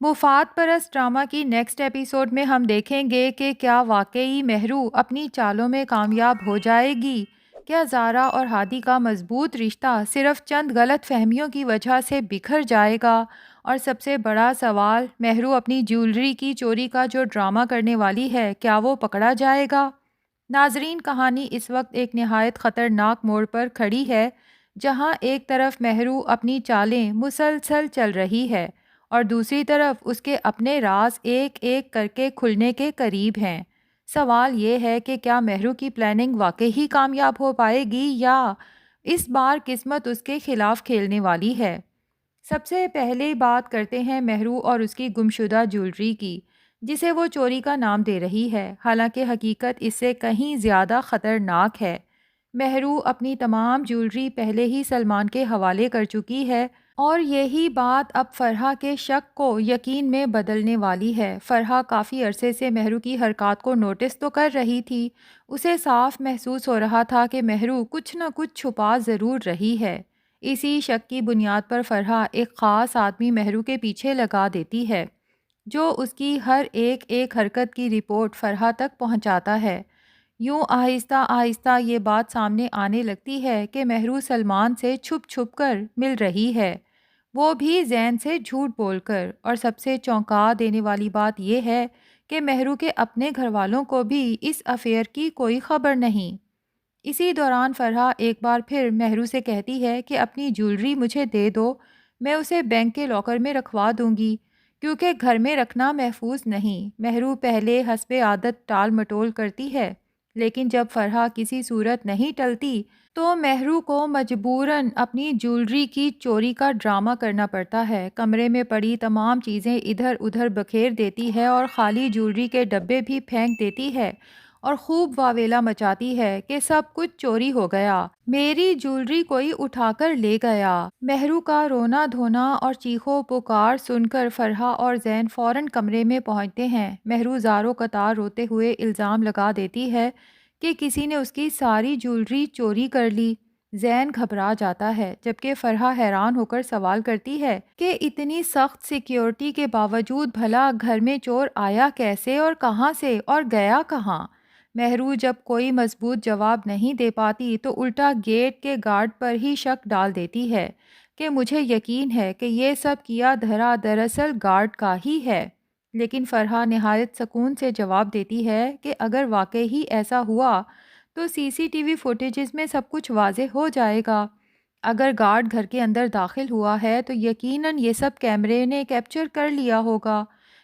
مفاد پرست ڈرامہ کی نیکسٹ ایپیسوڈ میں ہم دیکھیں گے کہ کیا واقعی مہرو اپنی چالوں میں کامیاب ہو جائے گی؟ کیا زارا اور ہادی کا مضبوط رشتہ صرف چند غلط فہمیوں کی وجہ سے بکھر جائے گا؟ اور سب سے بڑا سوال، مہرو اپنی جیولری کی چوری کا جو ڈرامہ کرنے والی ہے، کیا وہ پکڑا جائے گا؟ ناظرین، کہانی اس وقت ایک نہایت خطرناک موڑ پر کھڑی ہے، جہاں ایک طرف مہرو اپنی چالیں مسلسل چل رہی ہے اور دوسری طرف اس کے اپنے راز ایک ایک کر کے کھلنے کے قریب ہیں۔ سوال یہ ہے کہ کیا مہرو کی پلاننگ واقعی کامیاب ہو پائے گی یا اس بار قسمت اس کے خلاف کھیلنے والی ہے؟ سب سے پہلے بات کرتے ہیں مہرو اور اس کی گمشدہ جیولری کی، جسے وہ چوری کا نام دے رہی ہے، حالانکہ حقیقت اس سے کہیں زیادہ خطرناک ہے۔ مہرو اپنی تمام جیولری پہلے ہی سلمان کے حوالے کر چکی ہے، اور یہی بات اب فرحہ کے شک کو یقین میں بدلنے والی ہے۔ فرحہ کافی عرصے سے مہرو کی حرکات کو نوٹس تو کر رہی تھی، اسے صاف محسوس ہو رہا تھا کہ مہرو کچھ نہ کچھ چھپا ضرور رہی ہے۔ اسی شک کی بنیاد پر فرحہ ایک خاص آدمی مہرو کے پیچھے لگا دیتی ہے، جو اس کی ہر ایک حرکت کی رپورٹ فرحہ تک پہنچاتا ہے۔ یوں آہستہ آہستہ یہ بات سامنے آنے لگتی ہے کہ مہرو سلمان سے چھپ چھپ کر مل رہی ہے، وہ بھی زین سے جھوٹ بول کر، اور سب سے چونکا دینے والی بات یہ ہے کہ مہرو کے اپنے گھر والوں کو بھی اس افیئر کی کوئی خبر نہیں۔ اسی دوران فرحہ ایک بار پھر مہرو سے کہتی ہے کہ اپنی جیولری مجھے دے دو، میں اسے بینک کے لاکر میں رکھوا دوں گی، کیونکہ گھر میں رکھنا محفوظ نہیں۔ مہرو پہلے حسب عادت ٹال مٹول کرتی ہے، لیکن جب فرحہ کسی صورت نہیں ٹلتی تو مہرو کو مجبوراً اپنی جیولری کی چوری کا ڈرامہ کرنا پڑتا ہے۔ کمرے میں پڑی تمام چیزیں ادھر ادھر بکھیر دیتی ہے اور خالی جیولری کے ڈبے بھی پھینک دیتی ہے اور خوب واویلا مچاتی ہے کہ سب کچھ چوری ہو گیا، میری جیولری کوئی اٹھا کر لے گیا۔ مہرو کا رونا دھونا اور چیخو پکار سن کر فرحہ اور زین فوراً کمرے میں پہنچتے ہیں۔ مہرو زاروں قطار روتے ہوئے الزام لگا دیتی ہے کہ کسی نے اس کی ساری جیولری چوری کر لی۔ زین گھبرا جاتا ہے، جبکہ فرحہ حیران ہو کر سوال کرتی ہے کہ اتنی سخت سیکیورٹی کے باوجود بھلا گھر میں چور آیا کیسے اور کہاں سے اور گیا کہاں؟ مہرو جب کوئی مضبوط جواب نہیں دے پاتی تو الٹا گیٹ کے گارڈ پر ہی شک ڈال دیتی ہے کہ مجھے یقین ہے کہ یہ سب کیا دھرا دراصل گارڈ کا ہی ہے۔ لیکن فرحہ نہایت سکون سے جواب دیتی ہے کہ اگر واقعی ہی ایسا ہوا تو سی سی ٹی وی فوٹیجز میں سب کچھ واضح ہو جائے گا۔ اگر گارڈ گھر کے اندر داخل ہوا ہے تو یقیناً یہ سب کیمرے نے کیپچر کر لیا ہوگا۔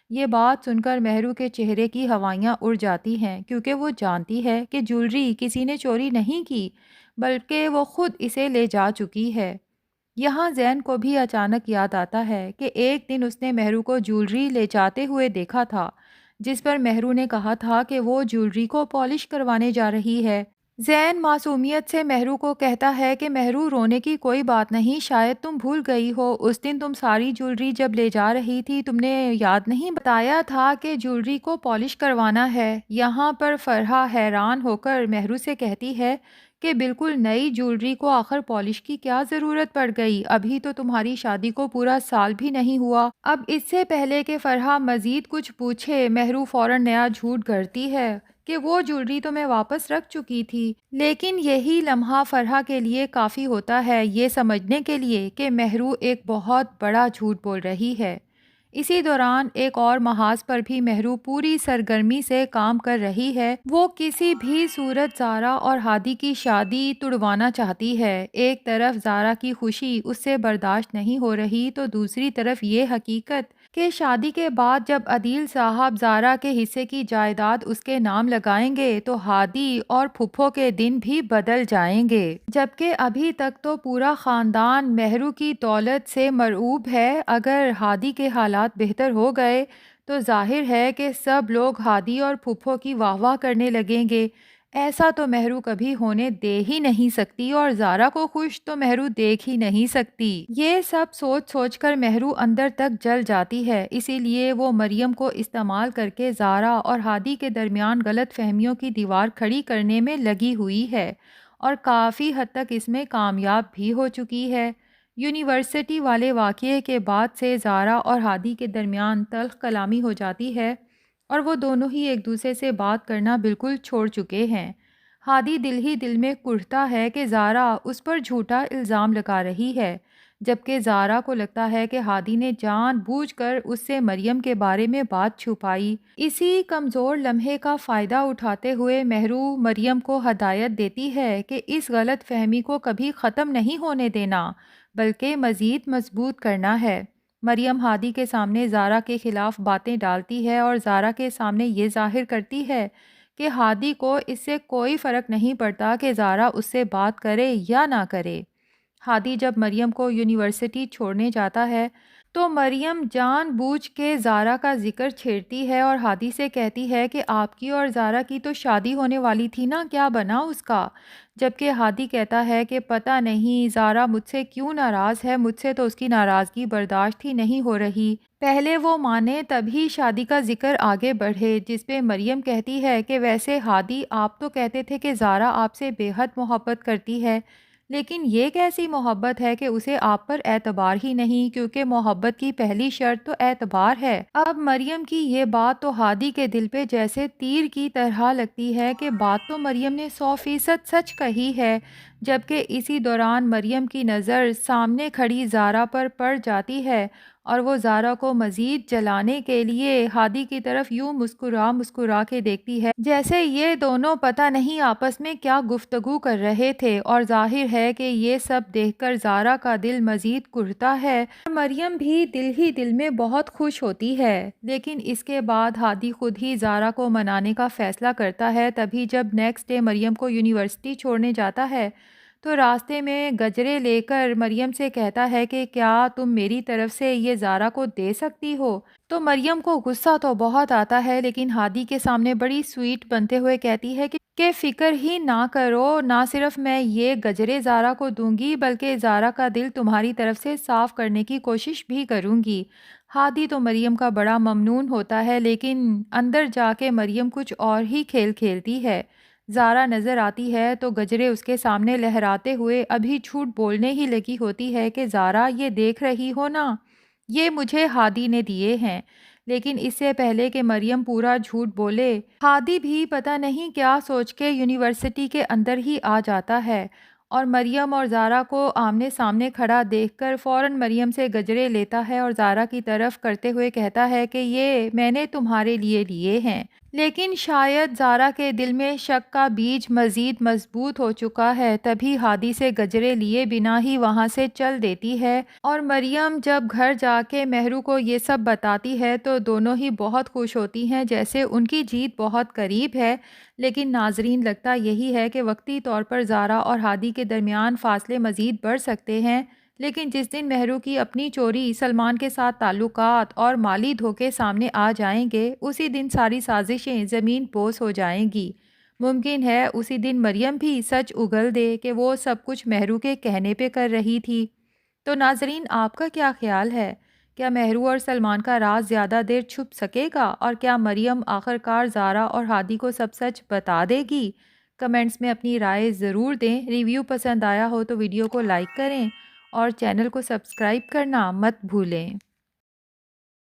یہ بات سن کر مہرو کے چہرے کی ہوائیاں اڑ جاتی ہیں، کیونکہ وہ جانتی ہے کہ جیولری کسی نے چوری نہیں کی، بلکہ وہ خود اسے لے جا چکی ہے۔ یہاں زین کو بھی اچانک یاد آتا ہے کہ ایک دن اس نے مہرو کو جیولری لے جاتے ہوئے دیکھا تھا، جس پر مہرو نے کہا تھا کہ وہ جیولری کو پالش کروانے جا رہی ہے۔ زین معصومیت سے مہرو کو کہتا ہے کہ مہرو، رونے کی کوئی بات نہیں، شاید تم بھول گئی ہو، اس دن تم ساری جیولری جب لے جا رہی تھی تم نے یاد نہیں بتایا تھا کہ جیولری کو پالش کروانا ہے۔ یہاں پر فرحہ حیران ہو کر مہرو سے کہتی ہے کہ بالکل نئی جیولری کو آخر پالش کی کیا ضرورت پڑ گئی، ابھی تو تمہاری شادی کو پورا سال بھی نہیں ہوا۔ اب اس سے پہلے کہ فرحہ مزید کچھ پوچھے، مہرو فوراً نیا جھوٹ گھڑتی ہے کہ وہ جیولری تو میں واپس رکھ چکی تھی۔ لیکن یہی لمحہ فرحہ کے لیے کافی ہوتا ہے یہ سمجھنے کے لیے کہ مہرو ایک بہت بڑا جھوٹ بول رہی ہے۔ اسی دوران ایک اور محاذ پر بھی مہرو پوری سرگرمی سے کام کر رہی ہے، وہ کسی بھی صورت زارا اور ہادی کی شادی تڑوانا چاہتی ہے۔ ایک طرف زارا کی خوشی اس سے برداشت نہیں ہو رہی تو دوسری طرف یہ حقیقت کہ شادی کے بعد جب عدیل صاحب زارا کے حصے کی جائیداد اس کے نام لگائیں گے تو ہادی اور پھپھو کے دن بھی بدل جائیں گے، جبکہ ابھی تک تو پورا خاندان مہرو کی دولت سے مرعوب ہے۔ اگر ہادی کے حالات بہتر ہو گئے تو ظاہر ہے کہ سب لوگ ہادی اور پھپھو کی واہ واہ کرنے لگیں گے۔ ایسا تو مہرو کبھی ہونے دے ہی نہیں سکتی، اور زارا کو خوش تو مہرو دیکھ ہی نہیں سکتی۔ یہ سب سوچ سوچ کر مہرو اندر تک جل جاتی ہے، اسی لیے وہ مریم کو استعمال کر کے زارا اور ہادی کے درمیان غلط فہمیوں کی دیوار کھڑی کرنے میں لگی ہوئی ہے، اور کافی حد تک اس میں کامیاب بھی ہو چکی ہے۔ یونیورسٹی والے واقعے کے بعد سے زارا اور ہادی کے درمیان تلخ کلامی ہو جاتی ہے اور وہ دونوں ہی ایک دوسرے سے بات کرنا بالکل چھوڑ چکے ہیں۔ ہادی دل ہی دل میں کڑھتا ہے کہ زارا اس پر جھوٹا الزام لگا رہی ہے، جبکہ زارا کو لگتا ہے کہ ہادی نے جان بوجھ کر اس سے مریم کے بارے میں بات چھپائی۔ اسی کمزور لمحے کا فائدہ اٹھاتے ہوئے مہرو مریم کو ہدایت دیتی ہے کہ اس غلط فہمی کو کبھی ختم نہیں ہونے دینا بلکہ مزید مضبوط کرنا ہے۔ مریم ہادی کے سامنے زارا کے خلاف باتیں ڈالتی ہے اور زارا کے سامنے یہ ظاہر کرتی ہے کہ ہادی کو اس سے کوئی فرق نہیں پڑتا کہ زارا اس سے بات کرے یا نہ کرے۔ ہادی جب مریم کو یونیورسٹی چھوڑنے جاتا ہے تو مریم جان بوجھ کے زارا کا ذکر چھیڑتی ہے اور ہادی سے کہتی ہے کہ آپ کی اور زارا کی تو شادی ہونے والی تھی نا، کیا بنا اس کا؟ جبکہ ہادی کہتا ہے کہ پتہ نہیں زارا مجھ سے کیوں ناراض ہے، مجھ سے تو اس کی ناراضگی برداشت ہی نہیں ہو رہی، پہلے وہ مانے تبھی شادی کا ذکر آگے بڑھے۔ جس پہ مریم کہتی ہے کہ ویسے ہادی آپ تو کہتے تھے کہ زارا آپ سے بے حد محبت کرتی ہے، لیکن یہ کیسی محبت ہے کہ اسے آپ پر اعتبار ہی نہیں، کیونکہ محبت کی پہلی شرط تو اعتبار ہے۔ اب مریم کی یہ بات تو ہادی کے دل پہ جیسے تیر کی طرح لگتی ہے کہ بات تو مریم نے 100% سچ کہی ہے، جبکہ اسی دوران مریم کی نظر سامنے کھڑی زارا پر پڑ جاتی ہے اور وہ زارا کو مزید جلانے کے لیے ہادی کی طرف یوں مسکرا کے دیکھتی ہے جیسے یہ دونوں پتہ نہیں آپس میں کیا گفتگو کر رہے تھے، اور ظاہر ہے کہ یہ سب دیکھ کر زارا کا دل مزید کڑھتا ہے اور مریم بھی دل ہی دل میں بہت خوش ہوتی ہے۔ لیکن اس کے بعد ہادی خود ہی زارا کو منانے کا فیصلہ کرتا ہے۔ تبھی جب نیکسٹ ڈے مریم کو یونیورسٹی چھوڑنے جاتا ہے تو راستے میں گجرے لے کر مریم سے کہتا ہے کہ کیا تم میری طرف سے یہ زارا کو دے سکتی ہو؟ تو مریم کو غصہ تو بہت آتا ہے، لیکن ہادی کے سامنے بڑی سویٹ بنتے ہوئے کہتی ہے کہ فکر ہی نہ کرو، نہ صرف میں یہ گجرے زارا کو دوں گی بلکہ زارا کا دل تمہاری طرف سے صاف کرنے کی کوشش بھی کروں گی۔ ہادی تو مریم کا بڑا ممنون ہوتا ہے، لیکن اندر جا کے مریم کچھ اور ہی کھیل کھیلتی ہے۔ زارا نظر آتی ہے تو گجرے اس کے سامنے لہراتے ہوئے ابھی جھوٹ بولنے ہی لگی ہوتی ہے کہ زارا یہ دیکھ رہی ہو نا، یہ مجھے ہادی نے دیے ہیں۔ لیکن اس سے پہلے کہ مریم پورا جھوٹ بولے، ہادی بھی پتہ نہیں کیا سوچ کے یونیورسٹی کے اندر ہی آ جاتا ہے اور مریم اور زارا کو آمنے سامنے کھڑا دیکھ کر فوراً مریم سے گجرے لیتا ہے اور زارا کی طرف کرتے ہوئے کہتا ہے کہ یہ میں نے تمہارے لیے لیے ہیں۔ لیکن شاید زارا کے دل میں شک کا بیج مزید مضبوط ہو چکا ہے، تبھی ہادی سے گجرے لیے بنا ہی وہاں سے چل دیتی ہے اور مریم جب گھر جا کے مہرو کو یہ سب بتاتی ہے تو دونوں ہی بہت خوش ہوتی ہیں، جیسے ان کی جیت بہت قریب ہے۔ لیکن ناظرین، لگتا یہی ہے کہ وقتی طور پر زارا اور ہادی کے درمیان فاصلے مزید بڑھ سکتے ہیں، لیکن جس دن مہرو کی اپنی چوری، سلمان کے ساتھ تعلقات اور مالی دھوکے سامنے آ جائیں گے، اسی دن ساری سازشیں زمین بوس ہو جائیں گی۔ ممکن ہے اسی دن مریم بھی سچ اگل دے کہ وہ سب کچھ مہرو کے کہنے پہ کر رہی تھی۔ تو ناظرین، آپ کا کیا خیال ہے؟ کیا مہرو اور سلمان کا راز زیادہ دیر چھپ سکے گا اور کیا مریم آخرکار زارا اور ہادی کو سب سچ بتا دے گی؟ کمنٹس میں اپنی رائے ضرور دیں۔ ریویو پسند آیا ہو تو ویڈیو کو لائک کریں اور چینل کو سبسکرائب کرنا مت بھولیں۔